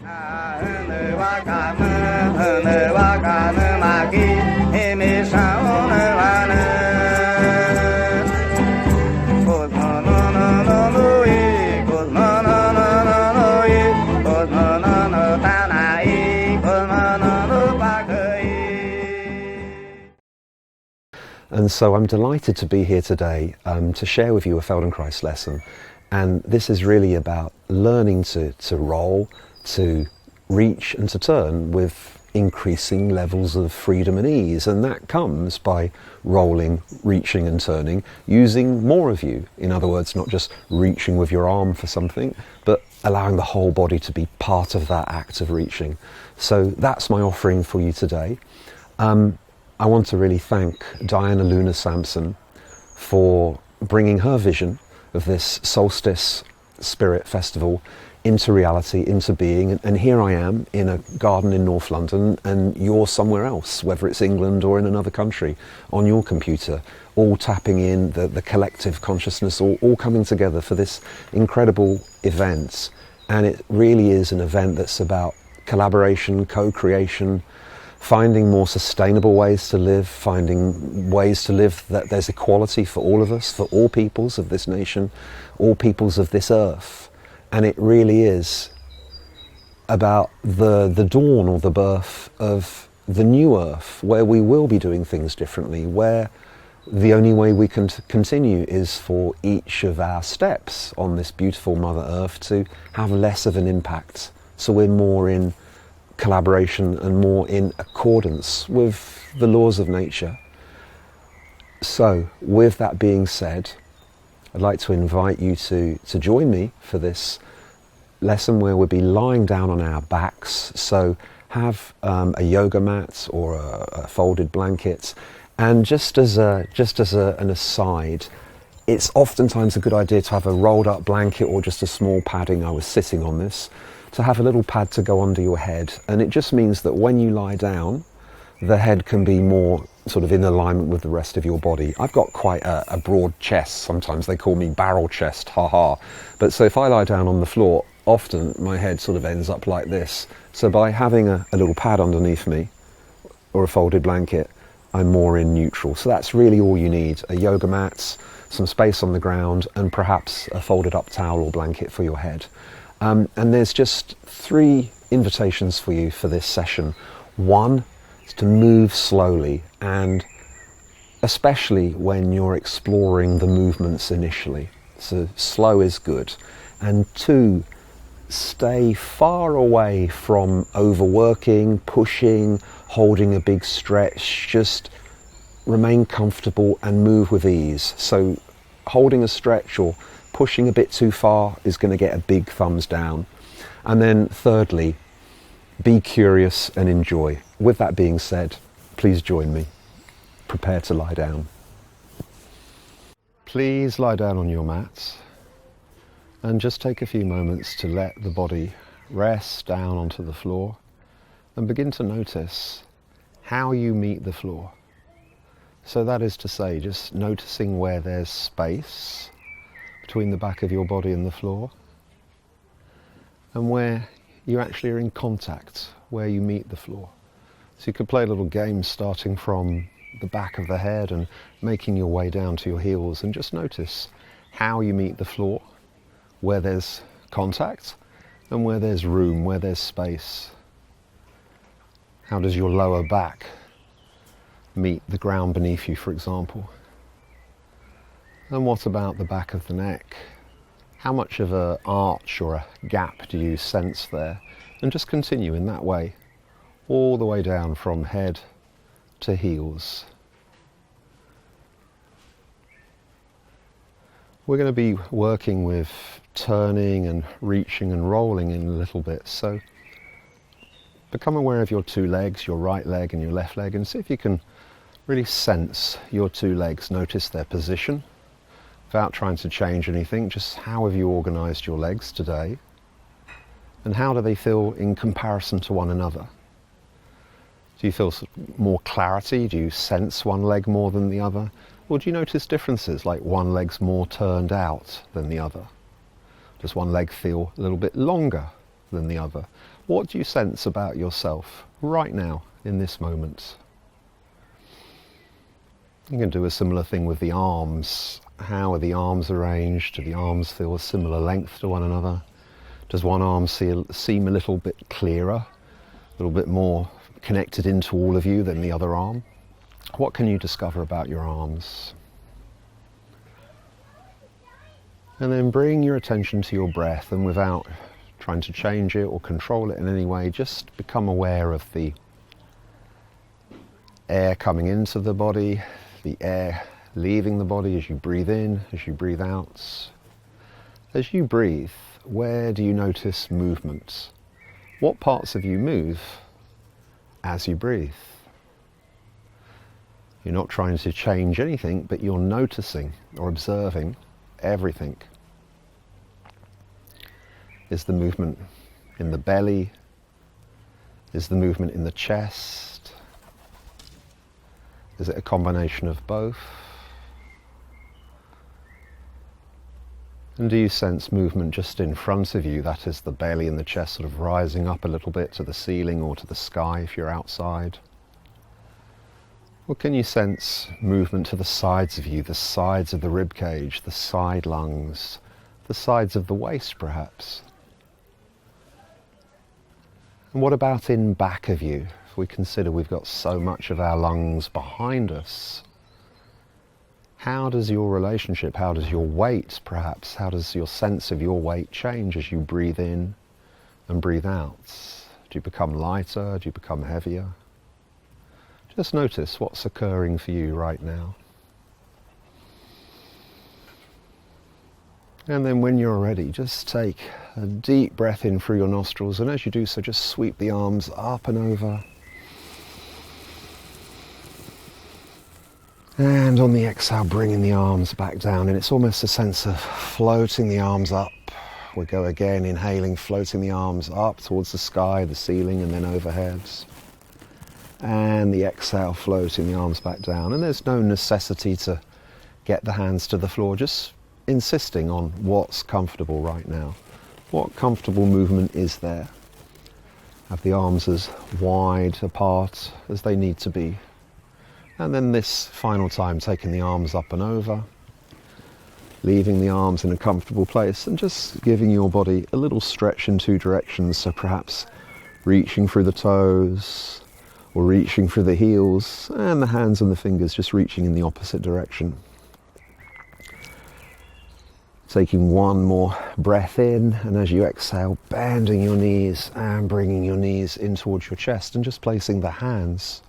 And so I'm delighted to be here today to share with you a Feldenkrais lesson. And this is really about learning to roll, to reach and to turn with increasing levels of freedom and ease. And that comes by rolling, reaching and turning, using more of you. In other words, not just reaching with your arm for something, but allowing the whole body to be part of that act of reaching. So that's my offering for you today. I want to really thank Diana Luna Sampson for bringing her vision of this Solstice Spirit Festival into reality, into being. And here I am in a garden in North London, and you're somewhere else, whether it's England or in another country, on your computer, all tapping in the collective consciousness, all coming together for this incredible event. And it really is an event that's about collaboration, co-creation, finding more sustainable ways to live, finding ways to live that there's equality for all of us, for all peoples of this nation, all peoples of this earth. And it really is about the dawn or the birth of the new earth, where we will be doing things differently, where the only way we can continue is for each of our steps on this beautiful Mother Earth to have less of an impact. So we're more in collaboration and more in accordance with the laws of nature. So with that being said, I'd like to invite you to join me for this lesson where we'll be lying down on our backs. So have a yoga mat or a folded blanket. And just as an aside, it's oftentimes a good idea to have a rolled up blanket or just a small padding. I was sitting on this, to have a little pad to go under your head. And it just means that when you lie down, the head can be more sort of in alignment with the rest of your body. I've got quite a broad chest. Sometimes they call me barrel chest, haha. But so if I lie down on the floor, often my head sort of ends up like this. So by having a little pad underneath me or a folded blanket, I'm more in neutral. So that's really all you need: a yoga mat, some space on the ground, and perhaps a folded up towel or blanket for your head. And there's just 3 invitations for you for this session. One is to move slowly, and especially when you're exploring the movements initially. So slow is good. And 2, stay far away from overworking, pushing, holding a big stretch. Just remain comfortable and move with ease. So holding a stretch or pushing a bit too far is going to get a big thumbs down. And then thirdly, be curious and enjoy. With that being said, please join me. Prepare to lie down. Please lie down on your mats and just take a few moments to let the body rest down onto the floor and begin to notice how you meet the floor. So that is to say, just noticing where there's space between the back of your body and the floor, and where you actually are in contact, where you meet the floor. So you could play a little game starting from the back of the head and making your way down to your heels, and just notice how you meet the floor, where there's contact and where there's room, where there's space. How does your lower back meet the ground beneath you, for example? And what about the back of the neck? How much of an arch or a gap do you sense there? And just continue in that way, all the way down from head to heels. We're going to be working with turning and reaching and rolling in a little bit. So become aware of your 2 legs, your right leg and your left leg, and see if you can really sense your 2 legs. Notice their position. Without trying to change anything, just how have you organised your legs today? And how do they feel in comparison to one another? Do you feel more clarity? Do you sense one leg more than the other? Or do you notice differences, like one leg's more turned out than the other? Does one leg feel a little bit longer than the other. What do you sense about yourself right now in this moment? You can do a similar thing with the arms. How are the arms arranged? Do the arms feel a similar length to one another? Does one arm seem a little bit clearer, a little bit more connected into all of you than the other arm? What can you discover about your arms? And then bring your attention to your breath, and without trying to change it or control it in any way, just become aware of the air coming into the body, the air leaving the body as you breathe in, as you breathe out. As you breathe, where do you notice movement? What parts of you move as you breathe? You're not trying to change anything, but you're noticing or observing everything. Is the movement in the belly? Is the movement in the chest? Is it a combination of both? And do you sense movement just in front of you? That is the belly and the chest sort of rising up a little bit to the ceiling or to the sky if you're outside? Or can you sense movement to the sides of you, the sides of the rib cage, the side lungs, the sides of the waist perhaps? And what about in back of you? If we consider we've got so much of our lungs behind us, how does your relationship, how does your weight perhaps, how does your sense of your weight change as you breathe in and breathe out? Do you become lighter? Do you become heavier? Just notice what's occurring for you right now. And then when you're ready, just take a deep breath in through your nostrils, and as you do so, just sweep the arms up and over. And on the exhale, bringing the arms back down, and it's almost a sense of floating the arms up. We go again, inhaling, floating the arms up towards the sky, the ceiling, and then overhead. And the exhale, floating the arms back down. And there's no necessity to get the hands to the floor, just insisting on what's comfortable right now. What comfortable movement is there? Have the arms as wide apart as they need to be. And then this final time, taking the arms up and over, leaving the arms in a comfortable place and just giving your body a little stretch in two directions. So perhaps reaching through the toes or reaching through the heels, and the hands and the fingers just reaching in the opposite direction. Taking one more breath in, and as you exhale, bending your knees and bringing your knees in towards your chest, and just placing the hands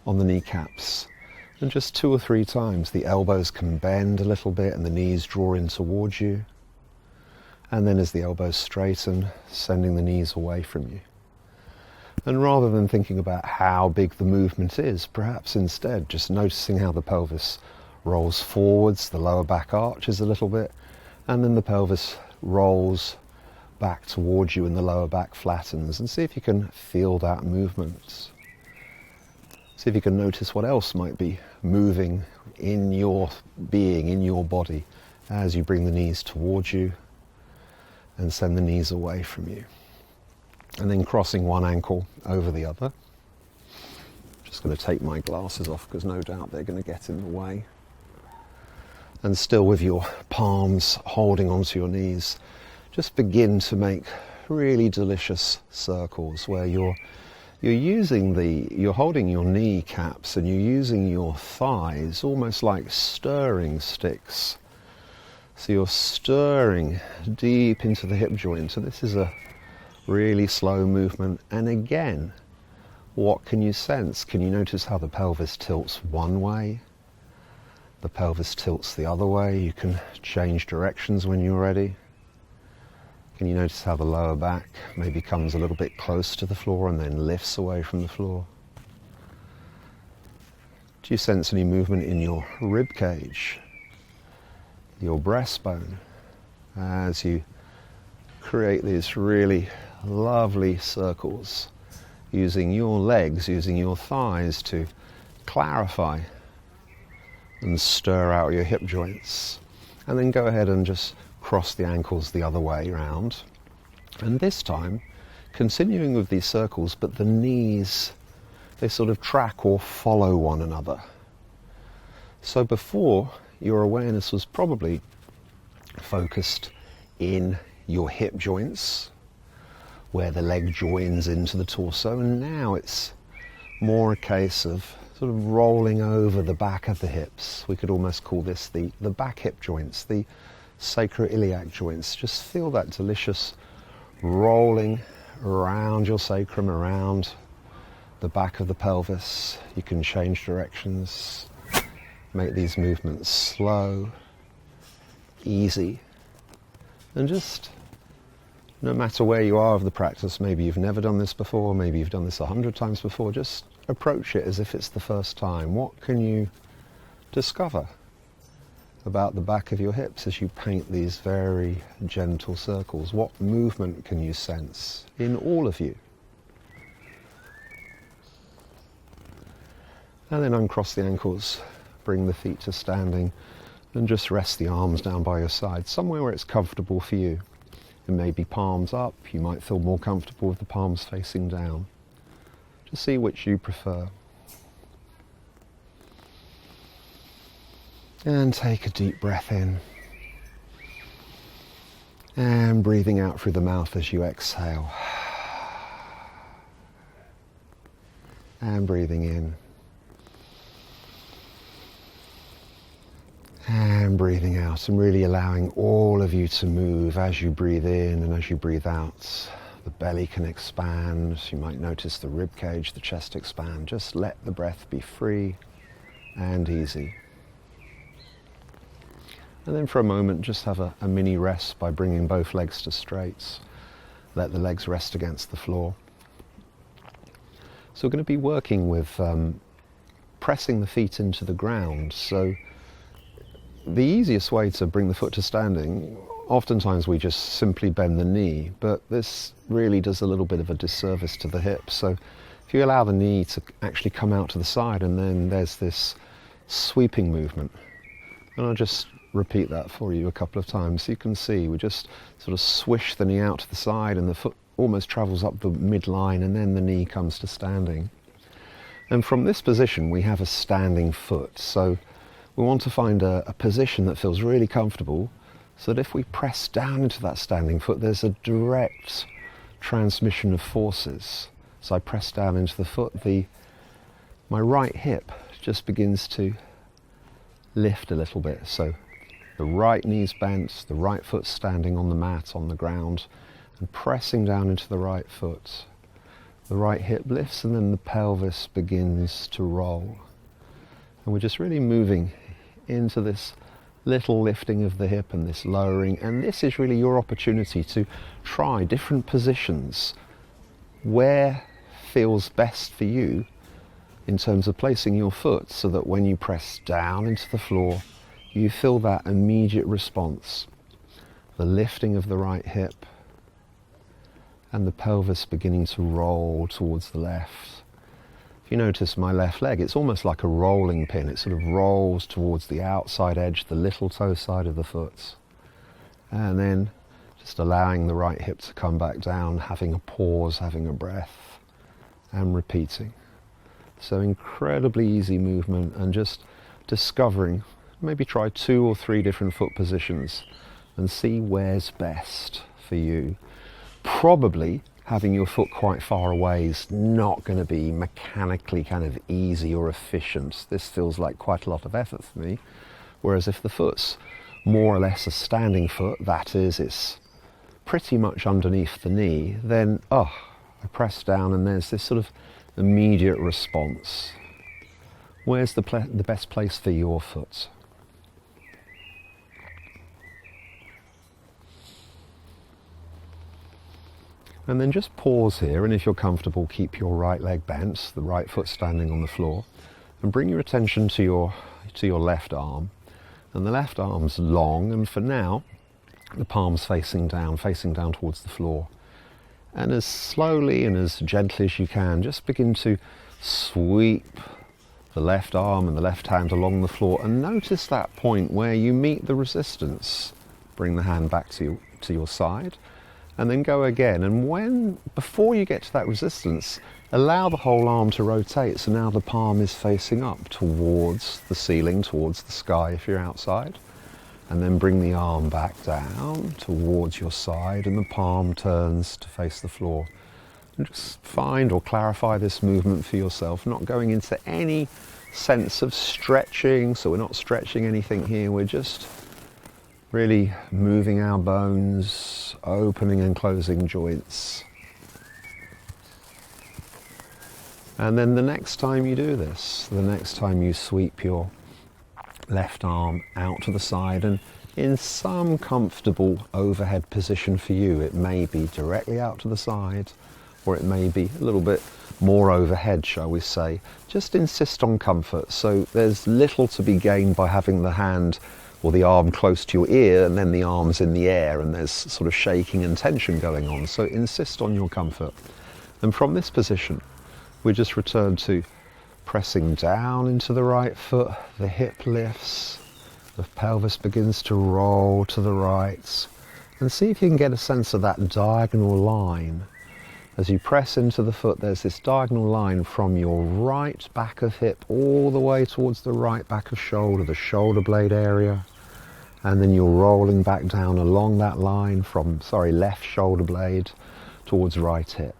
on the kneecaps. And just 2 or 3 times the elbows can bend a little bit and the knees draw in towards you. And then as the elbows straighten, sending the knees away from you. And rather than thinking about how big the movement is, perhaps instead just noticing how the pelvis rolls forwards, the lower back arches a little bit, and then the pelvis rolls back towards you and the lower back flattens, and see if you can feel that movement. See if you can notice what else might be moving in your being, in your body, as you bring the knees towards you and send the knees away from you. And then crossing one ankle over the other. Just going to take my glasses off because no doubt they're going to get in the way. And still with your palms holding onto your knees, just begin to make really delicious circles where you're holding your kneecaps and you're using your thighs almost like stirring sticks. So you're stirring deep into the hip joint. So this is a really slow movement. And again, what can you sense? Can you notice how the pelvis tilts one way? The pelvis tilts the other way. You can change directions when you're ready. Can you notice how the lower back maybe comes a little bit close to the floor and then lifts away from the floor? Do you sense any movement in your rib cage, your breastbone, as you create these really lovely circles, using your legs, using your thighs to clarify and stir out your hip joints? And then go ahead and just cross the ankles the other way around. And this time, continuing with these circles, but the knees, they sort of track or follow one another. So before, your awareness was probably focused in your hip joints, where the leg joins into the torso, and now it's more a case of sort of rolling over the back of the hips. We could almost call this the back hip joints, the sacroiliac joints. Just feel that delicious rolling around your sacrum, around the back of the pelvis. You can change directions, make these movements slow, easy, and just no matter where you are of the practice, maybe you've never done this before, maybe you've done this 100 times before, just approach it as if it's the first time. What can you discover about the back of your hips as you paint these very gentle circles? What movement can you sense in all of you? And then uncross the ankles, bring the feet to standing, and just rest the arms down by your side, somewhere where it's comfortable for you. It may be palms up, you might feel more comfortable with the palms facing down. Just see which you prefer. And take a deep breath in. And breathing out through the mouth as you exhale. And breathing in. And breathing out, and really allowing all of you to move as you breathe in and as you breathe out. The belly can expand. You might notice the rib cage, the chest expand. Just let the breath be free and easy. And then for a moment, just have a mini rest by bringing both legs to straights. Let the legs rest against the floor. So we're going to be working with pressing the feet into the ground. So the easiest way to bring the foot to standing, oftentimes we just simply bend the knee, but this really does a little bit of a disservice to the hip. So if you allow the knee to actually come out to the side, and then there's this sweeping movement. And I'll just repeat that for you a couple of times. So you can see we just sort of swish the knee out to the side, and the foot almost travels up the midline, and then the knee comes to standing. And from this position we have a standing foot. So we want to find a position that feels really comfortable, so that if we press down into that standing foot, there's a direct transmission of forces. So I press down into the foot, my right hip just begins to lift a little bit. So the right knee's bent, the right foot standing on the mat, on the ground, and pressing down into the right foot. The right hip lifts, and then the pelvis begins to roll. And we're just really moving into this little lifting of the hip and this lowering, and this is really your opportunity to try different positions where feels best for you in terms of placing your foot, so that when you press down into the floor, you feel that immediate response, the lifting of the right hip and the pelvis beginning to roll towards the left. If you notice my left leg, it's almost like a rolling pin. It sort of rolls towards the outside edge, the little toe side of the foot. And then just allowing the right hip to come back down, having a pause, having a breath, and repeating. So incredibly easy movement, and just discovering, maybe try 2 or 3 different foot positions and see where's best for you. Probably having your foot quite far away is not going to be mechanically kind of easy or efficient. This feels like quite a lot of effort for me. Whereas if the foot's more or less a standing foot, that is, it's pretty much underneath the knee, then, I press down and there's this sort of immediate response. Where's the best place for your foot? And then just pause here, and if you're comfortable, keep your right leg bent, the right foot standing on the floor, and bring your attention to your left arm. And the left arm's long, and for now, the palms facing down towards the floor. And as slowly and as gently as you can, just begin to sweep the left arm and the left hand along the floor, and notice that point where you meet the resistance. Bring the hand back to your side, and then go again. And before you get to that resistance, allow the whole arm to rotate. So now the palm is facing up towards the ceiling, towards the sky if you're outside. And then bring the arm back down towards your side, and the palm turns to face the floor. And just find or clarify this movement for yourself, not going into any sense of stretching. So we're not stretching anything here, we're just really moving our bones, opening and closing joints. And then the next time you do this, the next time you sweep your left arm out to the side, and in some comfortable overhead position for you, it may be directly out to the side, or it may be a little bit more overhead, shall we say. Just insist on comfort. So there's little to be gained by having the hand or the arm close to your ear and then the arms in the air, and there's sort of shaking and tension going on. So insist on your comfort. And from this position, we just return to pressing down into the right foot, the hip lifts, the pelvis begins to roll to the right, and see if you can get a sense of that diagonal line. As you press into the foot, there's this diagonal line from your right back of hip all the way towards the right back of shoulder, the shoulder blade area, and then you're rolling back down along that line from, left shoulder blade towards right hip.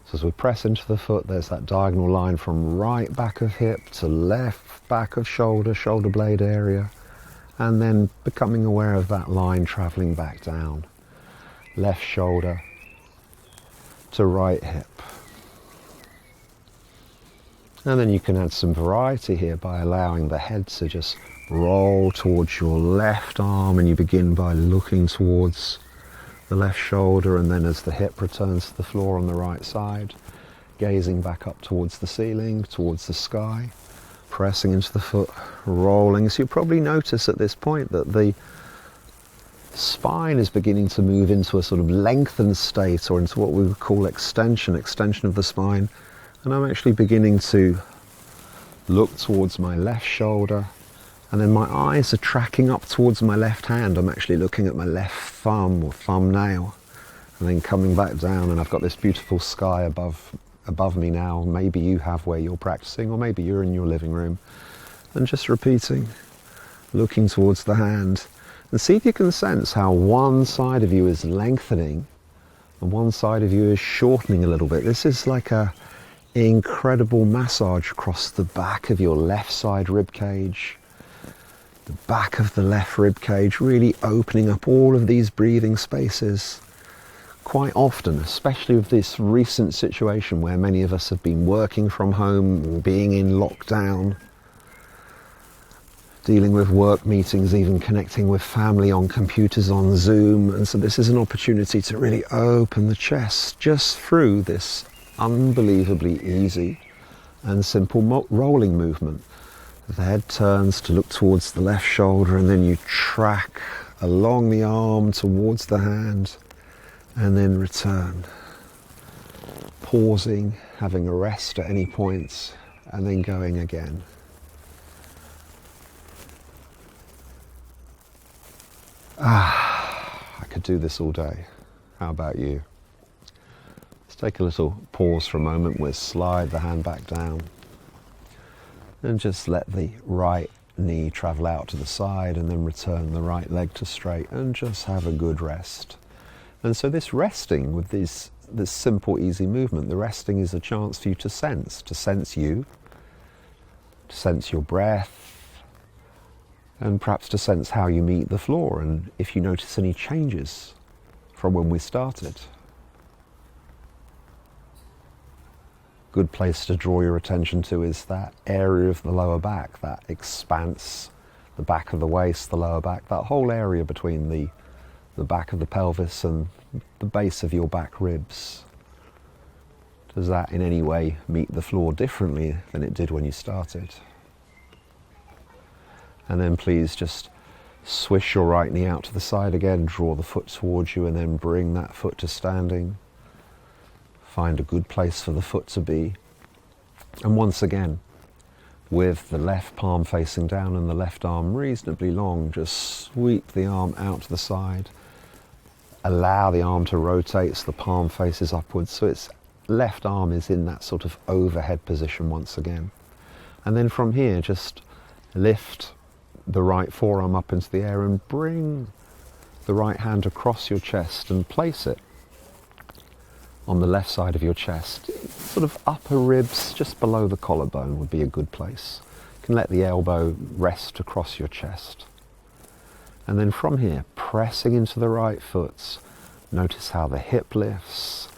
So as we press into the foot, there's that diagonal line from right back of hip to left back of shoulder, shoulder blade area, and then becoming aware of that line traveling back down. Left shoulder to right hip. And then you can add some variety here by allowing the head to just roll towards your left arm, and you begin by looking towards the left shoulder, and then as the hip returns to the floor on the right side, gazing back up towards the ceiling, towards the sky, pressing into the foot, rolling. So you probably notice at this point that the spine is beginning to move into a sort of lengthened state, or into what we would call extension of the spine. And I'm actually beginning to look towards my left shoulder, and then my eyes are tracking up towards my left hand. I'm actually looking at my left thumb or thumbnail, and then coming back down, and I've got this beautiful sky above me now. Maybe you have where you're practicing, or maybe you're in your living room, and just repeating, looking towards the hand, and see if you can sense how one side of you is lengthening and one side of you is shortening a little bit. This is like a incredible massage across the back of your left side rib cage, the back of the left rib cage, really opening up all of these breathing spaces. Quite often, especially with this recent situation where many of us have been working from home or being in lockdown, dealing with work meetings, even connecting with family on computers on Zoom. And so this is an opportunity to really open the chest just through this unbelievably easy and simple rolling movement. The head turns to look towards the left shoulder, and then you track along the arm towards the hand, and then return, pausing, having a rest at any points, and then going again. I could do this all day. How about you? Let's take a little pause for a moment. We'll slide the hand back down and just let the right knee travel out to the side, and then return the right leg to straight, and just have a good rest. And so this resting with this simple, easy movement, the resting is a chance for you to sense you, to sense your breath, and perhaps to sense how you meet the floor, and if you notice any changes from when we started. Good place to draw your attention to is that area of the lower back, that expanse, the back of the waist, the lower back, that whole area between the back of the pelvis and the base of your back ribs. Does that in any way meet the floor differently than it did when you started? And then please just swish your right knee out to the side again, draw the foot towards you, and then bring that foot to standing. Find a good place for the foot to be. And once again, with the left palm facing down and the left arm reasonably long, just sweep the arm out to the side. allow the arm to rotate so the palm faces upwards. So its left arm is in that sort of overhead position once again. And then from here, just lift the right forearm up into the air and bring the right hand across your chest and place it on the left side of your chest. Sort of upper ribs, just below the collarbone would be a good place. You can let the elbow rest across your chest. And then from here, pressing into the right foot, notice how the hip lifts,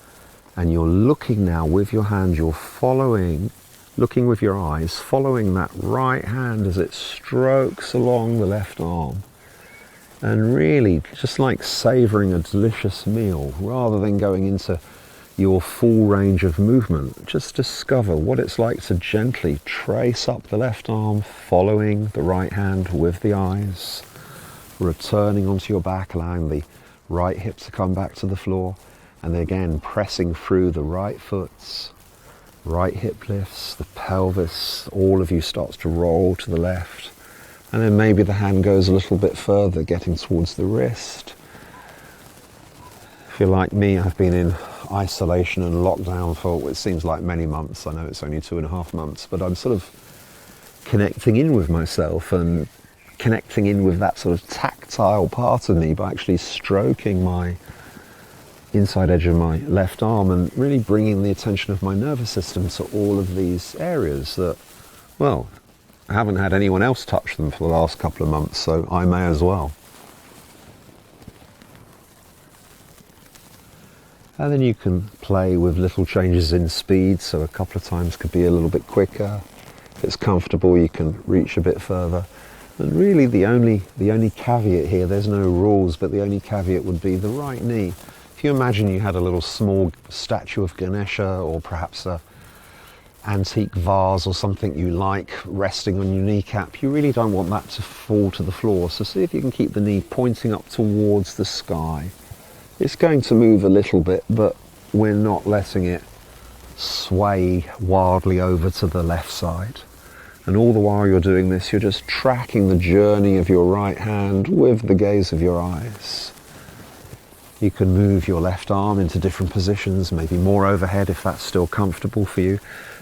and you're looking now with your hand, you're following, looking with your eyes, following that right hand as it strokes along the left arm. And really, just like savouring a delicious meal, rather than going into your full range of movement, just discover what it's like to gently trace up the left arm, following the right hand with the eyes, returning onto your back, allowing the right hip to come back to the floor, and again pressing through the right foot, right hip lifts, the pelvis, all of you starts to roll to the left, and then maybe the hand goes a little bit further, getting towards the wrist. If you're like me, I've been in isolation and lockdown for it seems like many months. I know it's only 2.5 months, but I'm sort of connecting in with myself and connecting in with that sort of tactile part of me by actually stroking my inside edge of my left arm and really bringing the attention of my nervous system to all of these areas that, well, I haven't had anyone else touch them for the last couple of months, so I may as well. And then you can play with little changes in speed, so a couple of times could be a little bit quicker. If it's comfortable, you can reach a bit further. And really the only caveat here, there's no rules, but the only caveat would be the right knee. If you imagine you had a little small statue of Ganesha, or perhaps a antique vase or something you like resting on your kneecap, you really don't want that to fall to the floor. So see if you can keep the knee pointing up towards the sky. It's going to move a little bit, but we're not letting it sway wildly over to the left side. And all the while you're doing this, you're just tracking the journey of your right hand with the gaze of your eyes. You can move your left arm into different positions, maybe more overhead if that's still comfortable for you.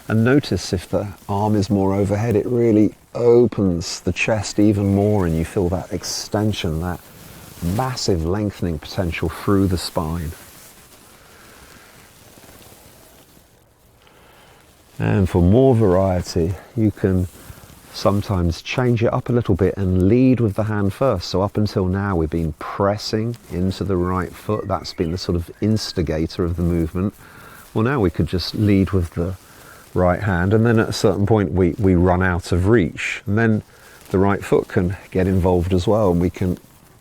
And notice if the arm is more overhead, it really opens the chest even more, and you feel that extension, that massive lengthening potential through the spine. And for more variety, you can sometimes change it up a little bit and lead with the hand first. So up until now we've been pressing into the right foot, that's been the sort of instigator of the movement. Well, now we could just lead with the right hand, and then at a certain point we run out of reach, and then the right foot can get involved as well, and we can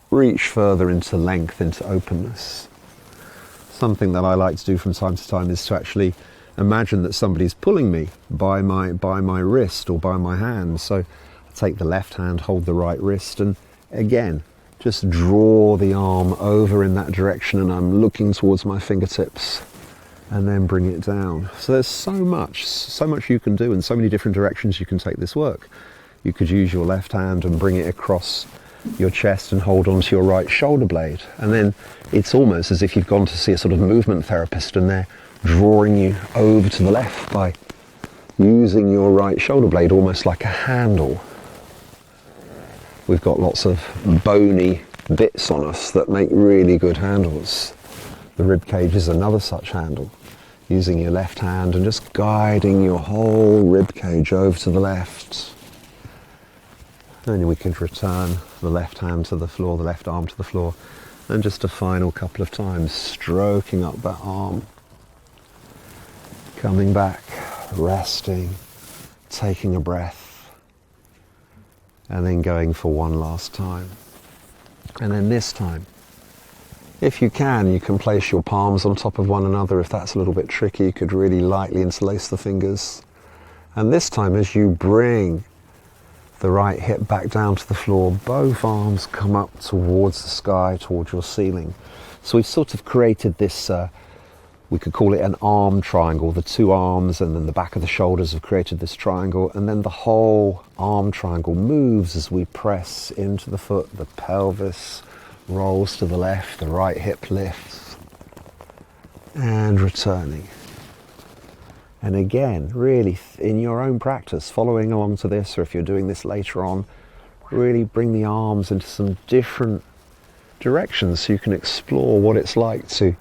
reach further into length, into openness. Something that I like to do from time to time is to actually imagine that somebody's pulling me by my wrist or by my hand. So I take the left hand, hold the right wrist, and again just draw the arm over in that direction, and I'm looking towards my fingertips, and then bring it down. So there's so much you can do, and so many different directions you can take this work. You could use your left hand and bring it across your chest and hold onto your right shoulder blade, and then it's almost as if you've gone to see a sort of movement therapist, and they're drawing you over to the left by using your right shoulder blade almost like a handle. We've got lots of bony bits on us that make really good handles. The rib cage is another such handle. Using your left hand and just guiding your whole rib cage over to the left. Then we can return the left hand to the floor, the left arm to the floor, and just a final couple of times stroking up that arm. Coming back, resting, taking a breath, and then going for one last time. And then this time, if you can place your palms on top of one another. If that's a little bit tricky, you could really lightly interlace the fingers. And this time, as you bring the right hip back down to the floor, both arms come up towards the sky, towards your ceiling. So we've sort of created this, we could call it an arm triangle. The two arms and then the back of the shoulders have created this triangle, and then the whole arm triangle moves as we press into the foot, the pelvis, rolls to the left, the right hip lifts, and returning. And again, really in your own practice, following along to this, or if you're doing this later on, really bring the arms into some different directions so you can explore what it's like to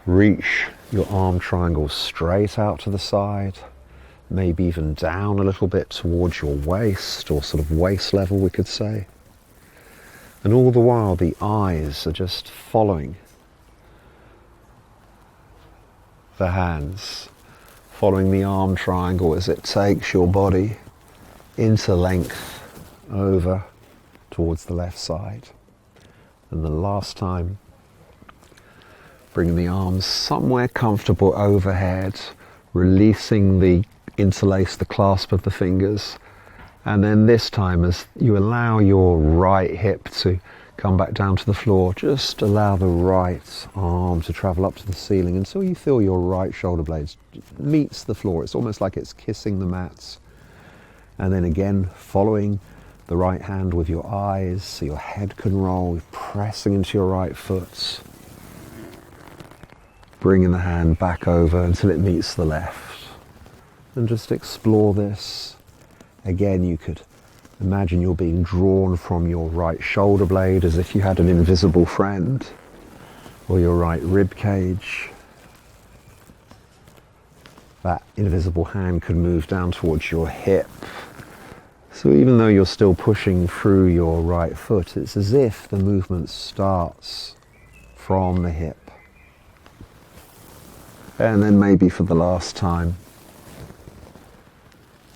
reach your arm triangle straight out to the side, maybe even down a little bit towards your waist, or sort of waist level we could say. And all the while the eyes are just following the hands, following the arm triangle as it takes your body into length over towards the left side. And the last time, bringing the arms somewhere comfortable overhead, releasing the interlace, the clasp of the fingers. And then this time, as you allow your right hip to come back down to the floor, just allow the right arm to travel up to the ceiling until you feel your right shoulder blades meets the floor. It's almost like it's kissing the mats. And then again, following the right hand with your eyes so your head can roll, pressing into your right foot, bringing the hand back over until it meets the left. And just explore this. Again, you could imagine you're being drawn from your right shoulder blade as if you had an invisible friend, or your right rib cage. That invisible hand could move down towards your hip. So even though you're still pushing through your right foot, it's as if the movement starts from the hip. And then maybe for the last time,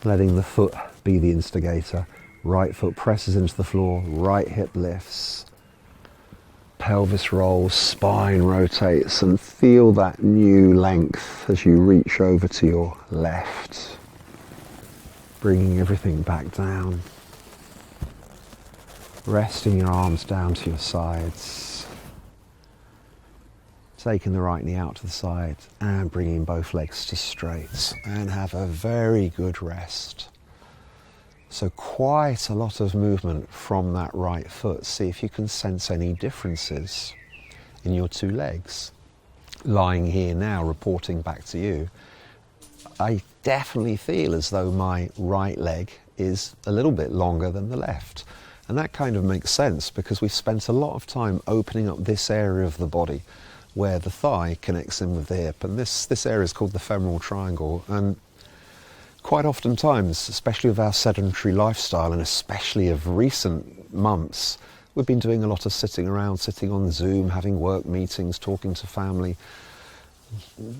letting the foot be the instigator. Right foot presses into the floor, right hip lifts, pelvis rolls, spine rotates, and feel that new length as you reach over to your left. Bringing everything back down. Resting your arms down to your sides. Taking the right knee out to the side and bringing both legs to straight, and have a very good rest. So quite a lot of movement from that right foot. See if you can sense any differences in your two legs. Lying here now, reporting back to you, I definitely feel as though my right leg is a little bit longer than the left. And that kind of makes sense because we've spent a lot of time opening up this area of the body where the thigh connects in with the hip. And this area is called the femoral triangle. And quite oftentimes, especially with our sedentary lifestyle and especially of recent months, we've been doing a lot of sitting around, sitting on Zoom, having work meetings, talking to family,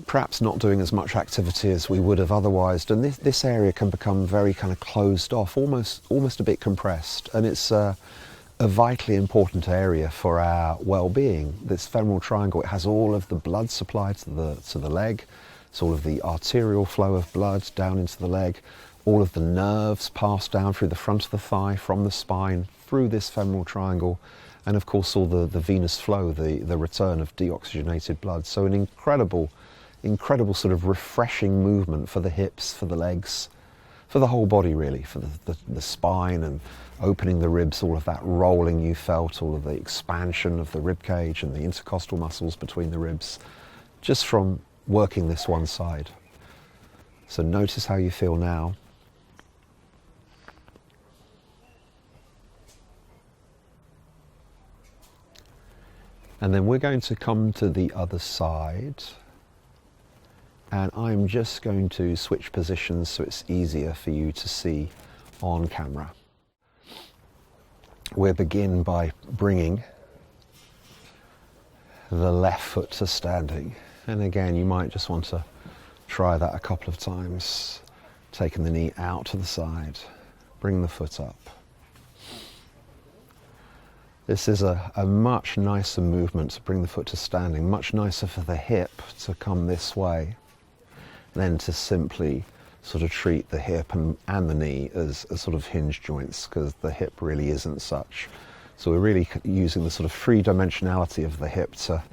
perhaps not doing as much activity as we would have otherwise. And this area can become very kind of closed off, almost a bit compressed. And it's a vitally important area for our well-being. This femoral triangle, it has all of the blood supply to the leg. It's all of the arterial flow of blood down into the leg, all of the nerves pass down through the front of the thigh, from the spine, through this femoral triangle, and of course all the venous flow, the return of deoxygenated blood. So an incredible sort of refreshing movement for the hips, for the legs, for the whole body really, for the spine and opening the ribs, all of that rolling you felt, all of the expansion of the rib cage and the intercostal muscles between the ribs, just from working this one side. So notice how you feel now. And then we're going to come to the other side, and I'm just going to switch positions so it's easier for you to see on camera. We'll begin by bringing the left foot to standing. And again, you might just want to try that a couple of times. Taking the knee out to the side, bring the foot up. This is a much nicer movement to bring the foot to standing, much nicer for the hip to come this way, than to simply sort of treat the hip and the knee as sort of hinge joints, because the hip really isn't such. So we're really using the sort of three-dimensionality of the hip to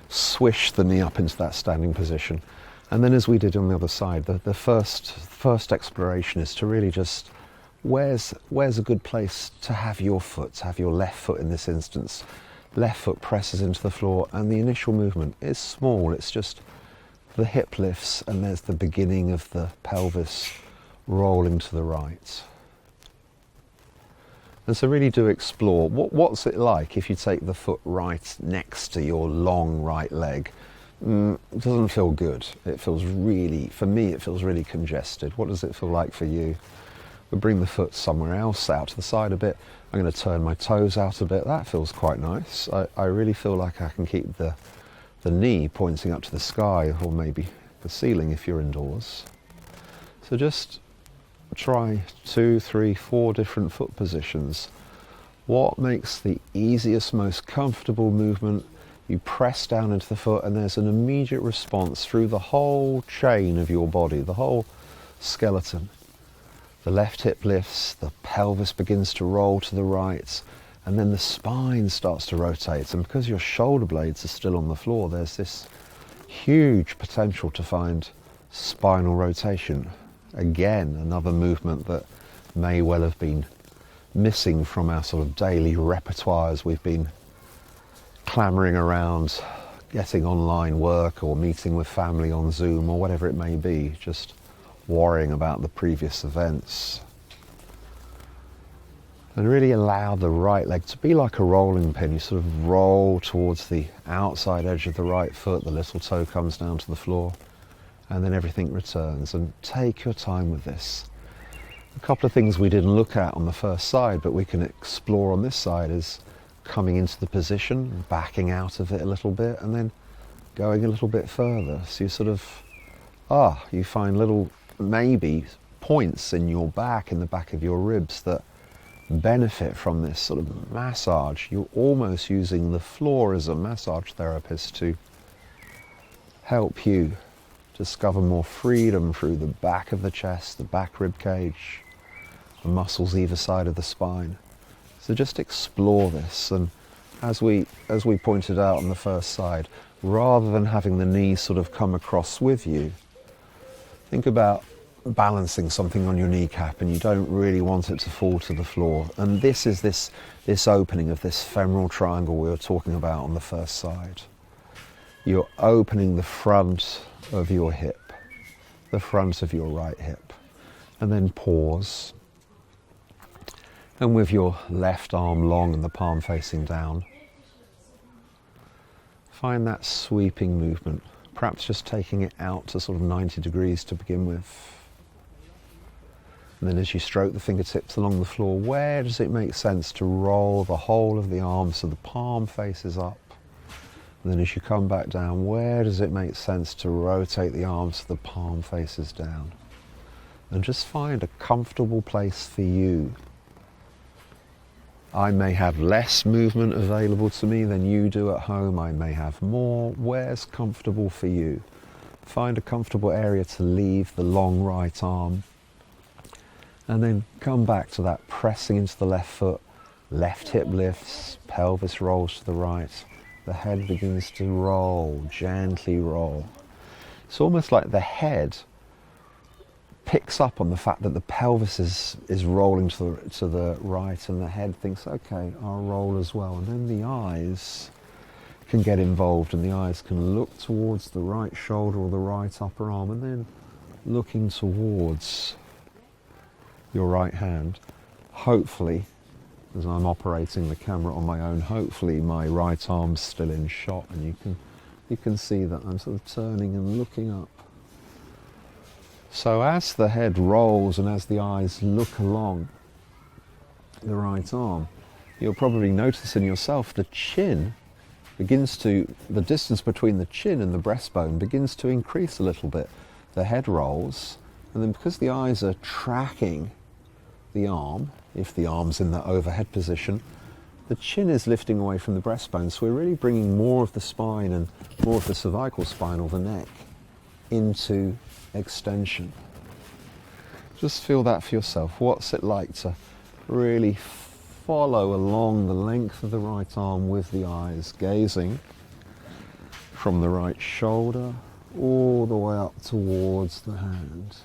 swish the knee up into that standing position. And then, as we did on the other side, the first exploration is to really just, where's a good place to have your foot, to have your left foot in this instance, left foot presses into the floor, and the initial movement is small. It's just the hip lifts, and there's the beginning of the pelvis rolling to the right. And so really do explore, what's it like if you take the foot right next to your long right leg? It doesn't feel good. It feels really, for me, it feels really congested. What does it feel like for you? We'll bring the foot somewhere else, out to the side a bit. I'm going to turn my toes out a bit. That feels quite nice. I really feel like I can keep the knee pointing up to the sky, or maybe the ceiling if you're indoors. So just try 2, 3, 4 different foot positions. What makes the easiest, most comfortable movement? You press down into the foot, and there's an immediate response through the whole chain of your body, the whole skeleton. The left hip lifts, the pelvis begins to roll to the right, and then the spine starts to rotate. And because your shoulder blades are still on the floor, there's this huge potential to find spinal rotation. Again, another movement that may well have been missing from our sort of daily repertoire as we've been clamoring around, getting online work or meeting with family on Zoom or whatever it may be, just worrying about the previous events. And really allow the right leg to be like a rolling pin. You sort of roll towards the outside edge of the right foot, the little toe comes down to the floor, and then everything returns. And take your time with this. A couple of things we didn't look at on the first side, but we can explore on this side, is coming into the position, backing out of it a little bit, and then going a little bit further. So you sort of, you find little, maybe, points in your back, in the back of your ribs, that benefit from this sort of massage. You're almost using the floor as a massage therapist to help you discover more freedom through the back of the chest, the back rib cage, the muscles either side of the spine. So just explore this, and as we pointed out on the first side, rather than having the knees sort of come across with you, think about balancing something on your kneecap and you don't really want it to fall to the floor. And this is this opening of this femoral triangle we were talking about on the first side. You're opening the front of your hip, the front of your right hip, and then pause. And with your left arm long and the palm facing down, find that sweeping movement, perhaps just taking it out to sort of 90 degrees to begin with. And then as you stroke the fingertips along the floor, where does it make sense to roll the whole of the arm so the palm faces up? And then as you come back down, where does it make sense to rotate the arm so the palm faces down? And just find a comfortable place for you. I may have less movement available to me than you do at home. I may have more. Where's comfortable for you? Find a comfortable area to leave the long right arm. And then come back to that pressing into the left foot. Left hip lifts, pelvis rolls to the right. The head begins to roll, gently roll. It's almost like the head picks up on the fact that the pelvis is rolling to the right, and the head thinks, okay, I'll roll as well. And then the eyes can get involved, and the eyes can look towards the right shoulder or the right upper arm, and then looking towards your right hand. Hopefully, as I'm operating the camera on my own, hopefully my right arm's still in shot, and you can see that I'm sort of turning and looking up. So as the head rolls and as the eyes look along the right arm, you'll probably notice in yourself the chin begins to, the distance between the chin and the breastbone begins to increase a little bit. The head rolls, and then because the eyes are tracking the arm, if the arm's in the overhead position, the chin is lifting away from the breastbone. So we're really bringing more of the spine and more of the cervical spine or the neck into extension. Just feel that for yourself. What's it like to really follow along the length of the right arm with the eyes, gazing from the right shoulder all the way up towards the hand.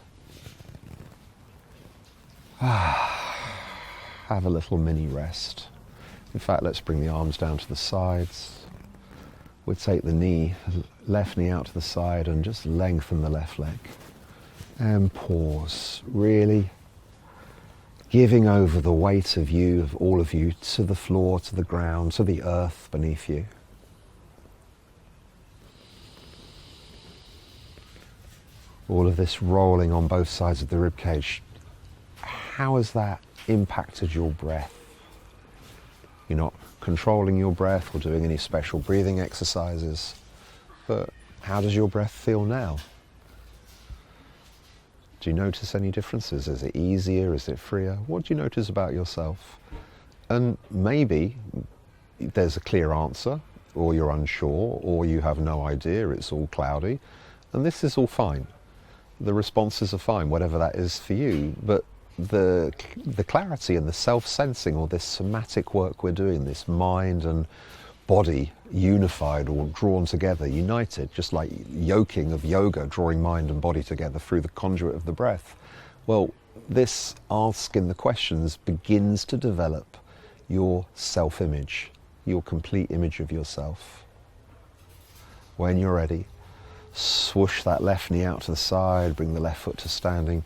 Have a little mini rest. In fact, let's bring the arms down to the sides. We'll take the left knee out to the side and just lengthen the left leg. And pause, really giving over the weight of you, of all of you, to the floor, to the ground, to the earth beneath you. All of this rolling on both sides of the ribcage. How has that impacted your breath? You're not controlling your breath or doing any special breathing exercises, but how does your breath feel now? Do you notice any differences? Is it easier? Is it freer? What do you notice about yourself? And maybe there's a clear answer, or you're unsure, or you have no idea, it's all cloudy, and this is all fine. The responses are fine, whatever that is for you, but the clarity and the self-sensing, or this somatic work we're doing, this mind and body unified or drawn together, united, just like yoking of yoga, drawing mind and body together through the conduit of the breath. Well, this asking the questions begins to develop your self-image, your complete image of yourself. When you're ready, swoosh that left knee out to the side, bring the left foot to standing,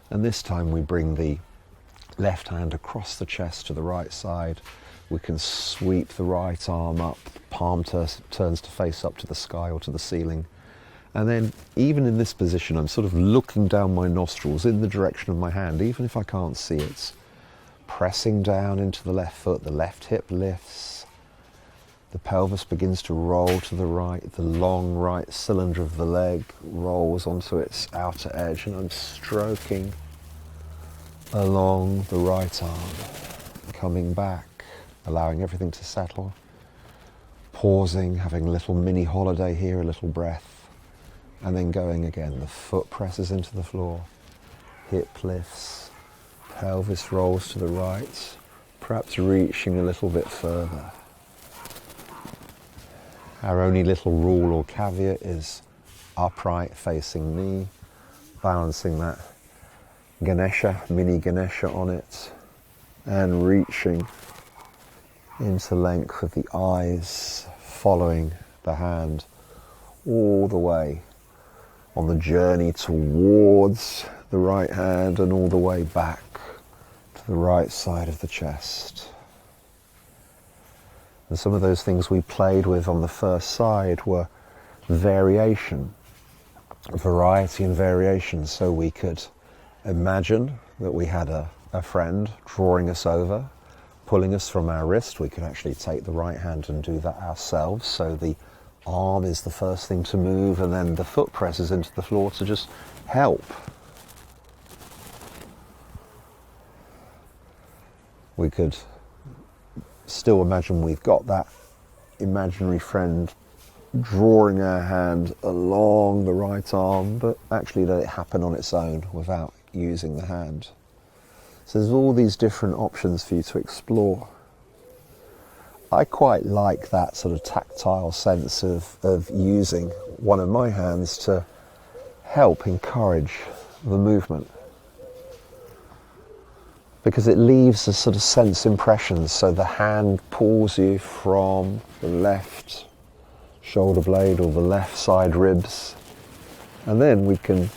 and this time we bring the left hand across the chest to the right side. We can sweep the right arm up, palm turns to face up to the sky or to the ceiling. And then even in this position, I'm sort of looking down my nostrils in the direction of my hand, even if I can't see it. Pressing down into the left foot, the left hip lifts. The pelvis begins to roll to the right. The long right cylinder of the leg rolls onto its outer edge, and I'm stroking along the right arm, coming back, allowing everything to settle, pausing, having a little mini holiday here, a little breath, and then going again. The foot presses into the floor, hip lifts, pelvis rolls to the right, perhaps reaching a little bit further. Our only little rule or caveat is upright facing knee, balancing that Ganesha, mini Ganesha on it, and reaching into length with the eyes, following the hand all the way on the journey towards the right hand and all the way back to the right side of the chest. And some of those things we played with on the first side were variation, variety and variation. So we could imagine that we had a friend drawing us over, pulling us from our wrist. We could actually take the right hand and do that ourselves. So the arm is the first thing to move, and then the foot presses into the floor to just help. We could still imagine we've got that imaginary friend drawing our hand along the right arm, but actually let it happen on its own without using the hand. So there's all these different options for you to explore. I quite like that sort of tactile sense of using one of my hands to help encourage the movement, because it leaves a sort of sense impression. So the hand pulls you from the left shoulder blade or the left side ribs, and then we can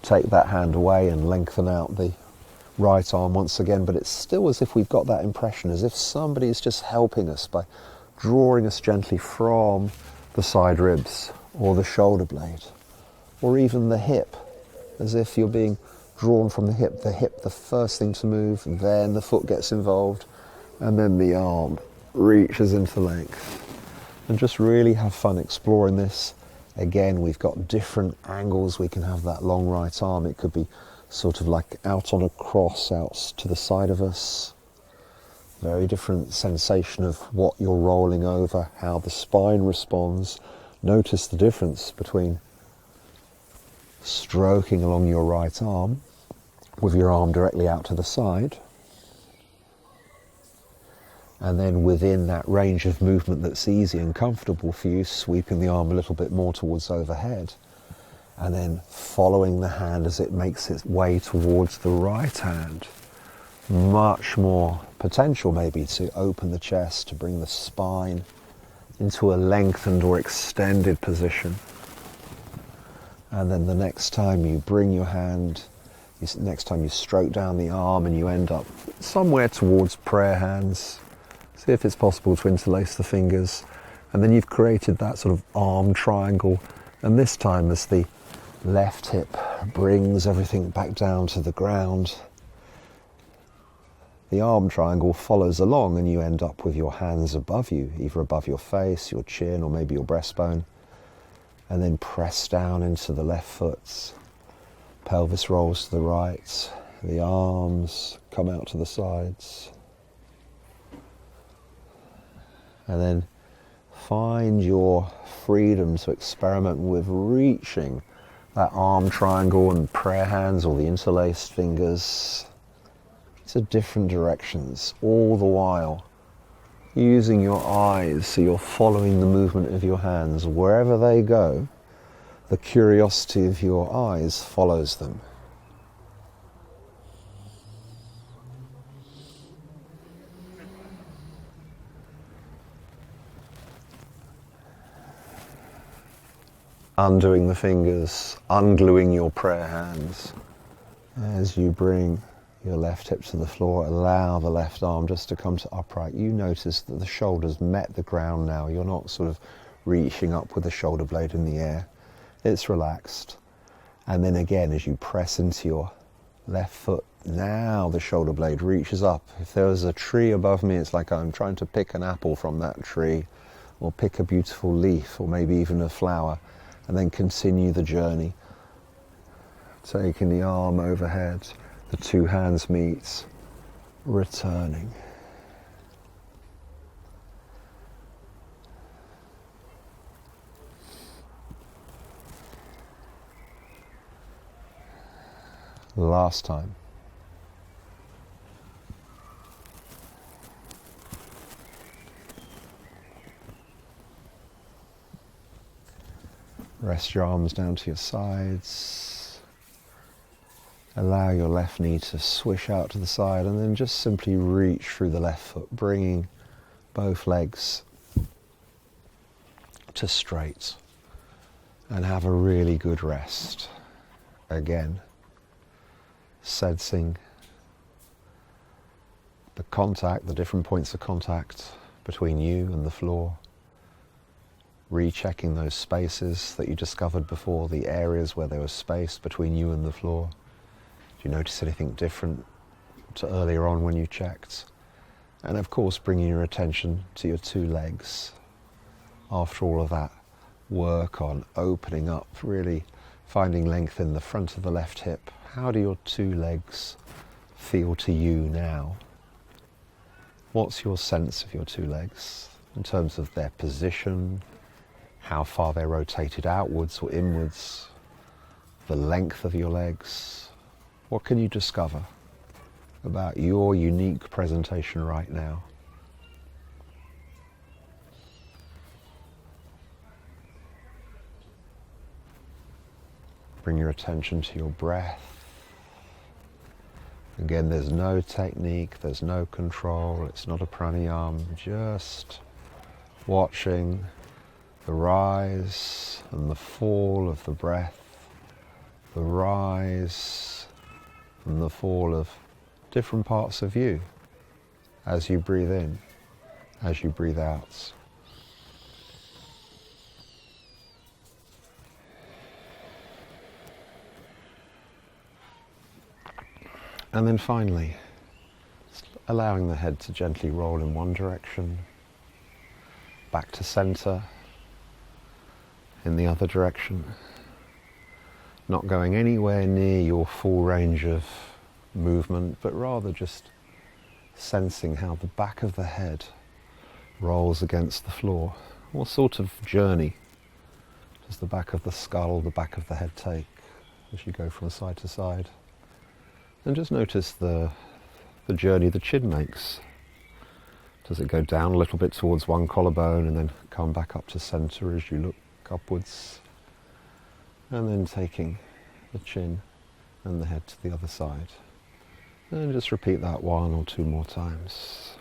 take that hand away and lengthen out the right arm once again, but it's still as if we've got that impression, as if somebody is just helping us by drawing us gently from the side ribs or the shoulder blade or even the hip, as if you're being drawn from the hip the first thing to move, then the foot gets involved, and then the arm reaches into length. And just really have fun exploring this. Again, we've got different angles. We can have that long right arm. It could be sort of like out on a cross out to the side of us. Very different sensation of what you're rolling over, how the spine responds. Notice the difference between stroking along your right arm with your arm directly out to the side, and then within that range of movement that's easy and comfortable for you, sweeping the arm a little bit more towards overhead, and then following the hand as it makes its way towards the right hand, much more potential maybe to open the chest, to bring the spine into a lengthened or extended position. And then the next time you bring your hand, next time you stroke down the arm and you end up somewhere towards prayer hands, see if it's possible to interlace the fingers. And then you've created that sort of arm triangle. And this time as the left hip brings everything back down to the ground, the arm triangle follows along and you end up with your hands above you, either above your face, your chin, or maybe your breastbone. And then press down into the left foot. Pelvis rolls to the right. The arms come out to the sides. And then find your freedom to experiment with reaching that arm triangle and prayer hands or the interlaced fingers to different directions, all the while using your eyes so you're following the movement of your hands. Wherever they go, the curiosity of your eyes follows them. Undoing the fingers, ungluing your prayer hands. As you bring your left hip to the floor, allow the left arm just to come to upright. You notice that the shoulders met the ground now. You're not sort of reaching up with the shoulder blade in the air. It's relaxed. And then again, as you press into your left foot, now the shoulder blade reaches up. If there was a tree above me, it's like I'm trying to pick an apple from that tree, or pick a beautiful leaf, or maybe even a flower, and then continue the journey. Taking the arm overhead, the two hands meet, returning. Last time. Rest your arms down to your sides. Allow your left knee to swish out to the side and then just simply reach through the left foot, bringing both legs to straight, and have a really good rest. Again, sensing the contact, the different points of contact between you and the floor. Rechecking those spaces that you discovered before, the areas where there was space between you and the floor. Do you notice anything different to earlier on when you checked? And of course, bringing your attention to your two legs. After all of that work on opening up, really finding length in the front of the left hip, how do your two legs feel to you now? What's your sense of your two legs in terms of their position, how far they're rotated outwards or inwards, the length of your legs? What can you discover about your unique presentation right now? Bring your attention to your breath. Again, there's no technique, there's no control, it's not a pranayama, just watching the rise and the fall of the breath, the rise and the fall of different parts of you as you breathe in, as you breathe out. And then finally, allowing the head to gently roll in one direction, back to center, in the other direction, not going anywhere near your full range of movement, but rather just sensing how the back of the head rolls against the floor. What sort of journey does the back of the skull, the back of the head take as you go from side to side? And just notice the journey the chin makes. Does it go down a little bit towards one collarbone and then come back up to center as you look upwards? And then taking the chin and the head to the other side. And just repeat that 1 or 2 more times.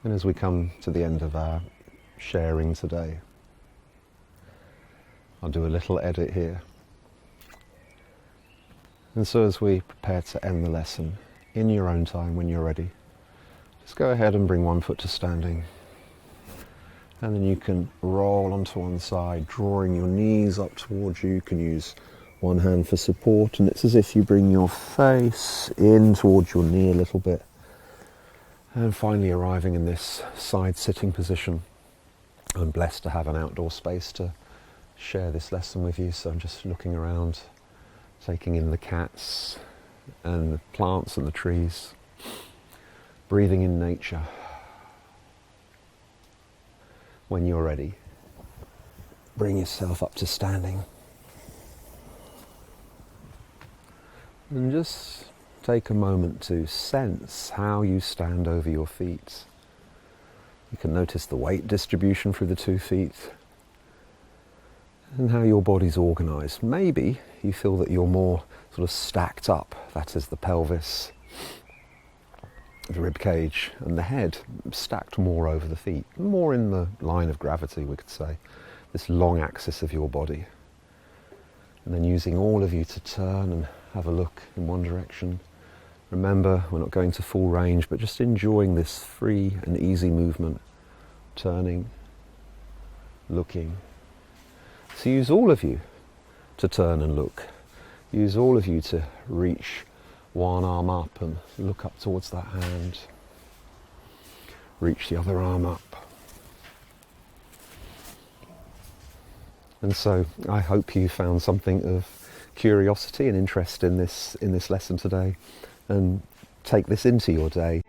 And as we come to the end of our sharing today, I'll do a little edit here. And so as we prepare to end the lesson, in your own time when you're ready, just go ahead and bring one foot to standing. And then you can roll onto one side, drawing your knees up towards you. You can use one hand for support, and it's as if you bring your face in towards your knee a little bit. And finally arriving in this side sitting position. I'm blessed to have an outdoor space to share this lesson with you, so I'm just looking around, taking in the cats and the plants and the trees, breathing in nature. When you're ready, bring yourself up to standing and just take a moment to sense how you stand over your feet. You can notice the weight distribution through the 2 feet and how your body's organised. Maybe you feel that you're more sort of stacked up, that is the pelvis, the rib cage and the head stacked more over the feet, more in the line of gravity, we could say, this long axis of your body. And then using all of you to turn and have a look in one direction. Remember, we're not going to full range, but just enjoying this free and easy movement, turning, looking. So use all of you to turn and look. Use all of you to reach one arm up and look up towards that hand. Reach the other arm up. And so I hope you found something of curiosity and interest in this lesson today, and take this into your day.